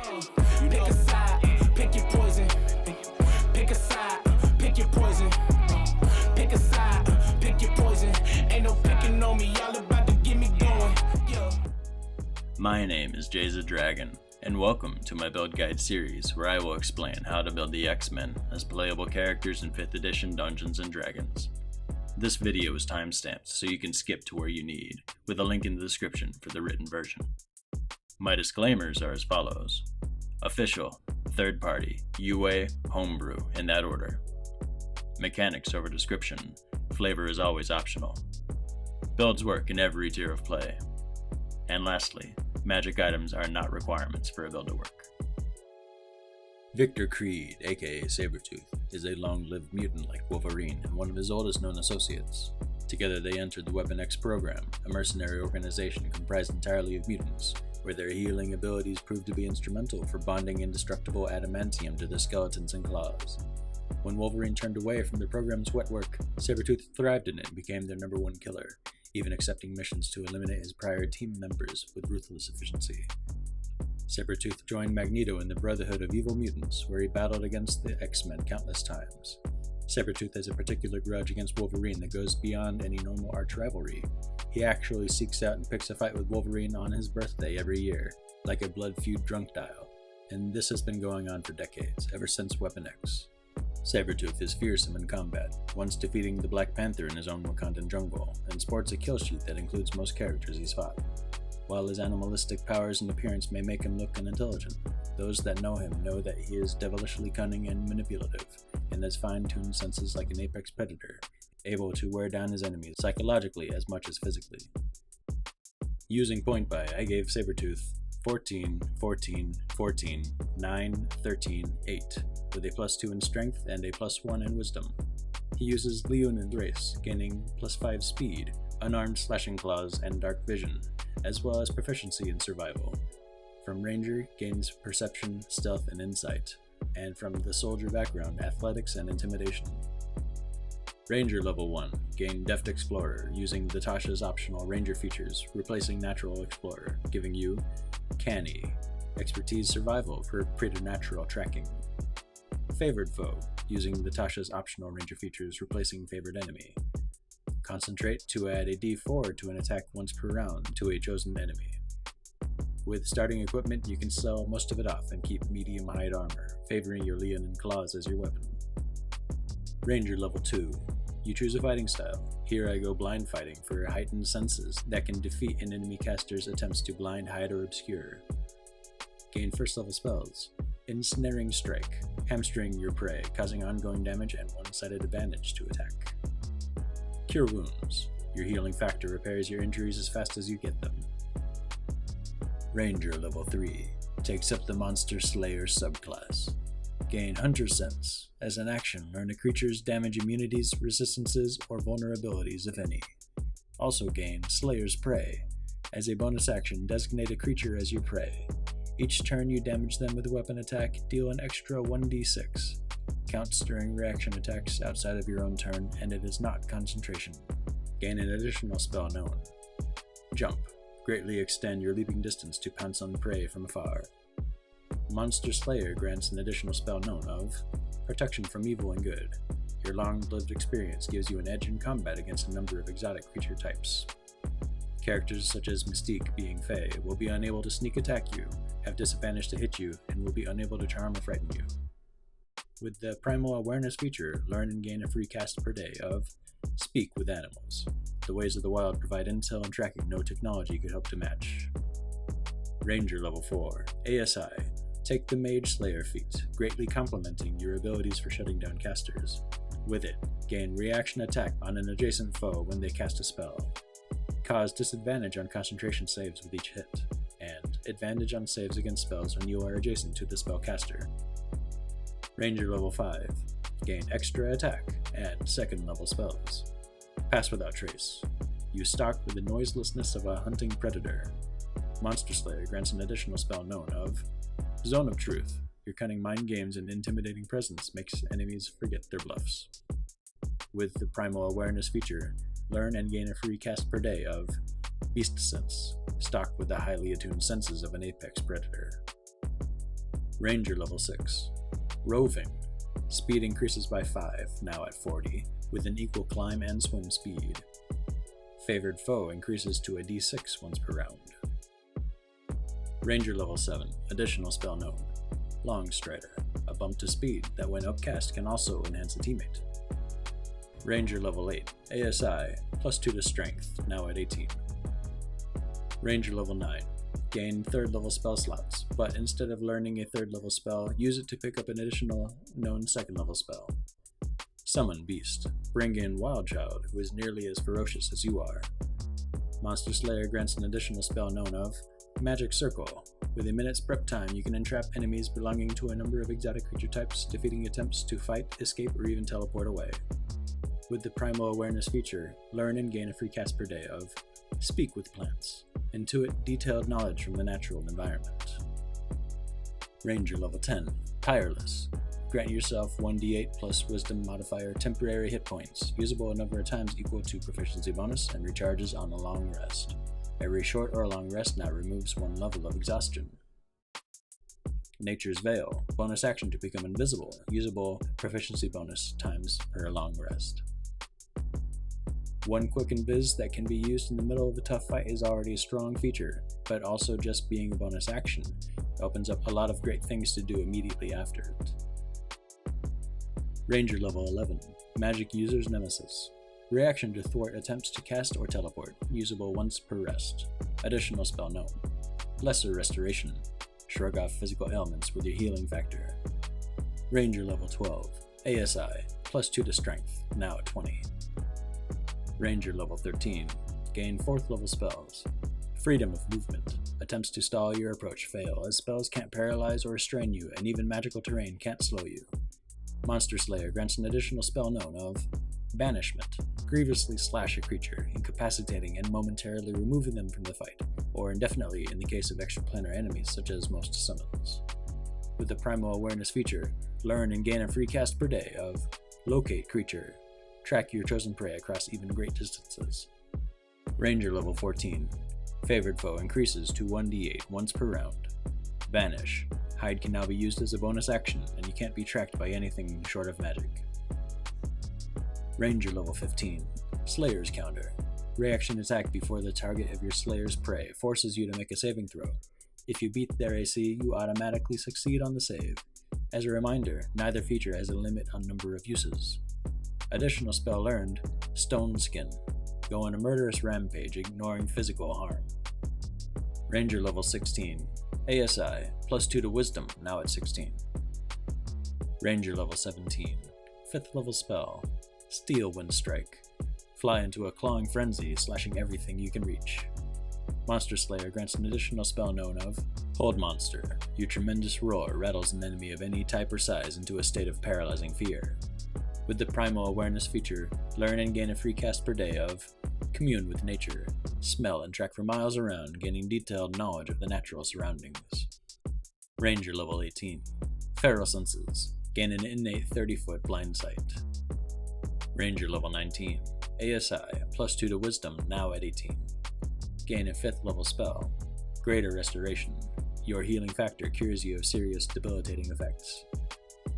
Pick a side, pick your poison. Pick a side, pick your poison. Pick a side, pick your poison. Ain't no picking on me, y'all about to get me going. My name is Jay the Dragon, and welcome to my build guide series where I will explain how to build the X-Men as playable characters in 5th edition Dungeons & Dragons. This video is timestamped so you can skip to where you need, with a link in the description for the written version. My disclaimers are as follows. Official, third party, UA, homebrew, in that order. Mechanics over description, flavor is always optional. Builds work in every tier of play. And lastly, magic items are not requirements for a build to work. Victor Creed, aka Sabretooth, is a long-lived mutant like Wolverine and one of his oldest known associates. Together they entered the Weapon X program, a mercenary organization comprised entirely of mutants, where their healing abilities proved to be instrumental for bonding indestructible adamantium to their skeletons and claws. When Wolverine turned away from the program's wet work, Sabretooth thrived in it and became their number one killer, even accepting missions to eliminate his prior team members with ruthless efficiency. Sabretooth joined Magneto in the Brotherhood of Evil Mutants, where he battled against the X-Men countless times. Sabretooth has a particular grudge against Wolverine that goes beyond any normal arch rivalry. He actually seeks out and picks a fight with Wolverine on his birthday every year, like a blood feud drunk dial, and this has been going on for decades, ever since Weapon X. Sabretooth is fearsome in combat, once defeating the Black Panther in his own Wakandan jungle, and sports a kill sheet that includes most characters he's fought. While his animalistic powers and appearance may make him look unintelligent, those that know him know that he is devilishly cunning and manipulative, and has fine-tuned senses like an apex predator, able to wear down his enemies psychologically as much as physically. Using point buy, I gave Sabretooth 14, 14, 14, 9, 13, 8, with a +2 in strength and a +1 in wisdom. He uses Leonin Race, gaining +5 speed, unarmed slashing claws, and dark vision, as well as proficiency in survival. From Ranger, gains perception, stealth, and insight, and from the soldier background, athletics and intimidation. Ranger level 1, gain Deft Explorer, using Natasha's optional Ranger features, replacing Natural Explorer, giving you Canny, Expertise Survival for preternatural tracking. Favored Foe, using Natasha's optional Ranger features, replacing Favored Enemy. Concentrate to add a D4 to an attack once per round to a chosen enemy. With starting equipment, you can sell most of it off and keep medium hide armor, favoring your Leonin claws as your weapon. Ranger level 2. You choose a fighting style. Here I go blind fighting for heightened senses that can defeat an enemy caster's attempts to blind, hide, or obscure. Gain first level spells. Ensnaring Strike, hamstring your prey, causing ongoing damage and one-sided advantage to attack. Cure Wounds. Your healing factor repairs your injuries as fast as you get them. Ranger level 3. Takes up the Monster Slayer subclass. Gain Hunter Sense. As an action, learn a creature's damage immunities, resistances, or vulnerabilities, if any. Also gain Slayer's Prey. As a bonus action, designate a creature as your prey. Each turn you damage them with a weapon attack, deal an extra 1d6. Counts during reaction attacks outside of your own turn, and it is not concentration. Gain an additional spell known. Jump. Greatly extend your leaping distance to pounce on prey from afar. Monster Slayer grants an additional spell known of Protection from Evil and Good. Your long-lived experience gives you an edge in combat against a number of exotic creature types. Characters such as Mystique, being Fae, will be unable to sneak attack you, have disadvantage to hit you, and will be unable to charm or frighten you. With the Primal Awareness feature, learn and gain a free cast per day of Speak with Animals. The ways of the wild provide intel and tracking no technology could hope to match. Ranger level 4, ASI. Take the Mage Slayer feat, greatly complementing your abilities for shutting down casters. With it, gain reaction attack on an adjacent foe when they cast a spell. Cause disadvantage on concentration saves with each hit, and advantage on saves against spells when you are adjacent to the spellcaster. Ranger level 5. Gain extra attack and second level spells. Pass Without Trace. You stalk with the noiselessness of a hunting predator. Monster Slayer grants an additional spell known of Zone of Truth. Your cunning mind games and intimidating presence makes enemies forget their bluffs. With the Primal Awareness feature, learn and gain a free cast per day of Beast Sense, stocked with the highly attuned senses of an apex predator. Ranger level 6. Roving. Speed increases by 5, now at 40, with an equal climb and swim speed. Favored foe increases to a d6 once per round. Ranger level 7. Additional spell known. Long Strider. A bump to speed that when upcast can also enhance a teammate. Ranger level 8. ASI. Plus 2 to strength, now at 18. Ranger level 9. Gain 3rd level spell slots, but instead of learning a 3rd level spell, use it to pick up an additional known 2nd level spell. Summon Beast. Bring in Wild Child, who is nearly as ferocious as you are. Monster Slayer grants an additional spell known of Magic Circle. With a minute's prep time, you can entrap enemies belonging to a number of exotic creature types, defeating attempts to fight, escape, or even teleport away. With the Primal Awareness feature, learn and gain a free cast per day of Speak with Plants. Intuit detailed knowledge from the natural environment. Ranger level 10. Tireless. Grant yourself 1d8 plus Wisdom modifier temporary hit points, usable a number of times equal to proficiency bonus, and recharges on a long rest. Every short or long rest now removes 1 level of exhaustion. Nature's Veil. Bonus action to become invisible, usable proficiency bonus times per long rest. 1 quick invis that can be used in the middle of a tough fight is already a strong feature, but also just being a bonus action opens up a lot of great things to do immediately after it. Ranger level 11. Magic User's Nemesis. Reaction to thwart attempts to cast or teleport, usable once per rest. Additional spell known. Lesser Restoration. Shrug off physical ailments with your healing factor. Ranger level 12. ASI. Plus 2 to strength, now at 20. Ranger level 13. Gain 4th level spells. Freedom of movement. Attempts to stall your approach fail, as spells can't paralyze or restrain you, and even magical terrain can't slow you. Monster Slayer grants an additional spell known of Banishment. Grievously slash a creature, incapacitating and momentarily removing them from the fight, or indefinitely in the case of extraplanar enemies such as most summons. With the Primal Awareness feature, learn and gain a free cast per day of Locate Creature. Track your chosen prey across even great distances. Ranger level 14. Favored foe increases to 1d8 once per round. Vanish. Hide can now be used as a bonus action, and you can't be tracked by anything short of magic. Ranger level 15. Slayer's Counter. Reaction attack before the target of your Slayer's prey forces you to make a saving throw. If you beat their AC, you automatically succeed on the save. As a reminder, neither feature has a limit on number of uses. Additional spell learned, Stone Skin. Go on a murderous rampage, ignoring physical harm. Ranger level 16. ASI, plus 2 to Wisdom, now at 16. Ranger level 17. 5th level spell, Steel Wind Strike. Fly into a clawing frenzy, slashing everything you can reach. Monster Slayer grants an additional spell known of Hold Monster. Your tremendous roar rattles an enemy of any type or size into a state of paralyzing fear. With the Primal Awareness feature, learn and gain a free cast per day of Commune with Nature. Smell and track for miles around, gaining detailed knowledge of the natural surroundings. Ranger level 18. Feral Senses. Gain an innate 30-foot blind sight. Ranger level 19. ASI, plus 2 to Wisdom, now at 18. Gain a 5th level spell, Greater Restoration. Your healing factor cures you of serious debilitating effects.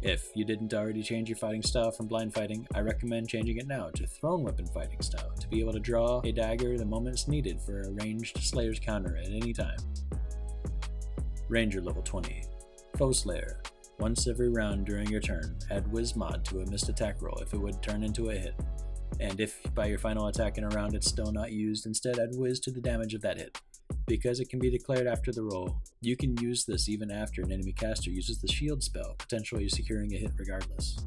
If you didn't already change your fighting style from blind fighting, I recommend changing it now to thrown weapon fighting style to be able to draw a dagger the moment it's needed for a ranged Slayer's Counter at any time. Ranger level 20. Foe Slayer. Once every round during your turn, add Wiz mod to a missed attack roll if it would turn into a hit. And if by your final attack in a round it's still not used, instead add Wiz to the damage of that hit. Because it can be declared after the roll, you can use this even after an enemy caster uses the shield spell, potentially securing a hit regardless.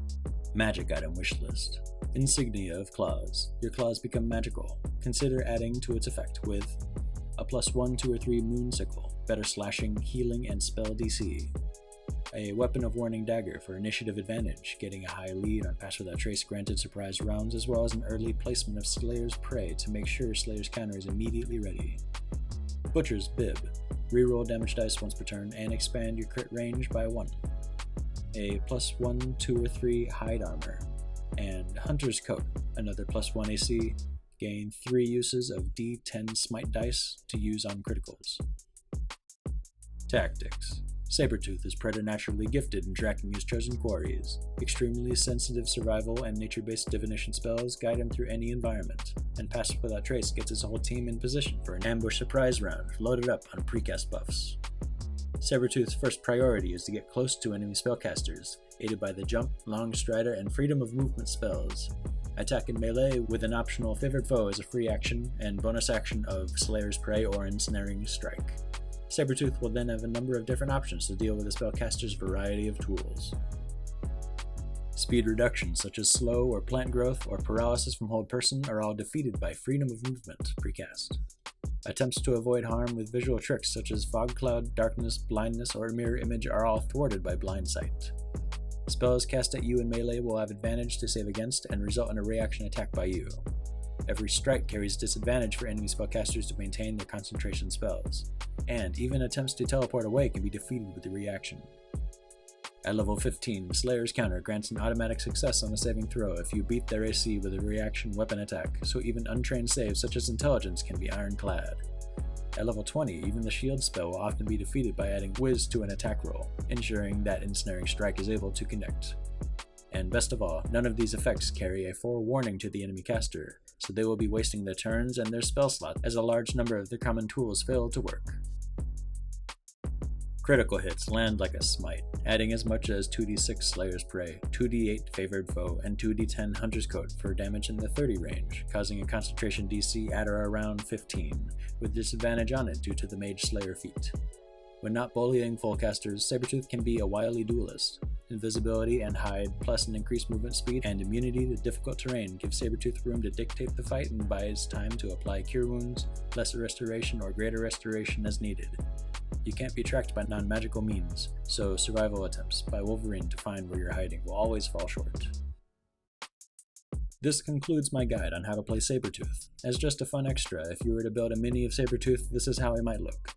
Magic item wishlist. Insignia of Claws. Your claws become magical. Consider adding to its effect with a +1, 2, or 3 Moon Sickle, better slashing, healing, and spell DC. A Weapon of Warning Dagger for initiative advantage, getting a high lead on Pass Without Trace granted surprise rounds, as well as an early placement of Slayer's Prey to make sure Slayer's Counter is immediately ready. Butcher's Bib. Reroll damage dice once per turn and expand your crit range by 1. A +1, 2, or 3 Hide Armor. And Hunter's Coat. Another +1 AC. Gain 3 uses of D10 Smite dice to use on criticals. Tactics. Sabretooth is preternaturally gifted in tracking his chosen quarries. Extremely sensitive survival and nature-based divination spells guide him through any environment, and Pass Without Trace gets his whole team in position for an ambush surprise round loaded up on precast buffs. Sabretooth's first priority is to get close to enemy spellcasters, aided by the Jump, Long Strider, and Freedom of Movement spells. Attack in melee with an optional Favored Foe as a free action, and bonus action of Slayer's Prey or Ensnaring Strike. Sabretooth will then have a number of different options to deal with the spellcaster's variety of tools. Speed reductions such as slow or plant growth or paralysis from hold person are all defeated by Freedom of Movement precast. Attempts to avoid harm with visual tricks such as fog cloud, darkness, blindness, or mirror image are all thwarted by blind sight. Spells cast at you in melee will have advantage to save against and result in a reaction attack by you. Every strike carries disadvantage for enemy spellcasters to maintain their concentration spells, and even attempts to teleport away can be defeated with the reaction. At level 15, Slayer's Counter grants an automatic success on a saving throw if you beat their AC with a reaction weapon attack, so even untrained saves such as Intelligence can be ironclad. At level 20, even the shield spell will often be defeated by adding Whiz to an attack roll, ensuring that Ensnaring Strike is able to connect. And best of all, none of these effects carry a forewarning to the enemy caster, so they will be wasting their turns and their spell slot as a large number of their common tools fail to work. Critical hits land like a smite, adding as much as 2d6 Slayer's Prey, 2d8 Favored Foe, and 2d10 Hunter's Coat for damage in the 30 range, causing a concentration DC at or around 15, with disadvantage on it due to the Mage Slayer feat. When not bullying fullcasters, Sabretooth can be a wily duelist. Invisibility and hide, plus an increased movement speed and immunity to difficult terrain give Sabretooth room to dictate the fight and buys time to apply Cure Wounds, Lesser Restoration, or Greater Restoration as needed. You can't be tracked by non-magical means, so survival attempts by Wolverine to find where you're hiding will always fall short. This concludes my guide on how to play Sabretooth. As just a fun extra, if you were to build a mini of Sabretooth, this is how it might look.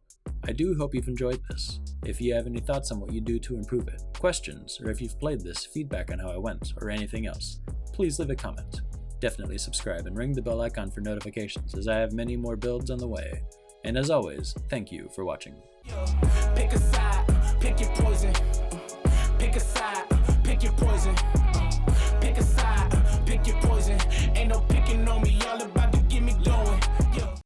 I do hope you've enjoyed this. If you have any thoughts on what you do to improve it, questions, or if you've played this, feedback on how it went, or anything else, please leave a comment. Definitely subscribe and ring the bell icon for notifications, as I have many more builds on the way. And as always, thank you for watching. Pick a side.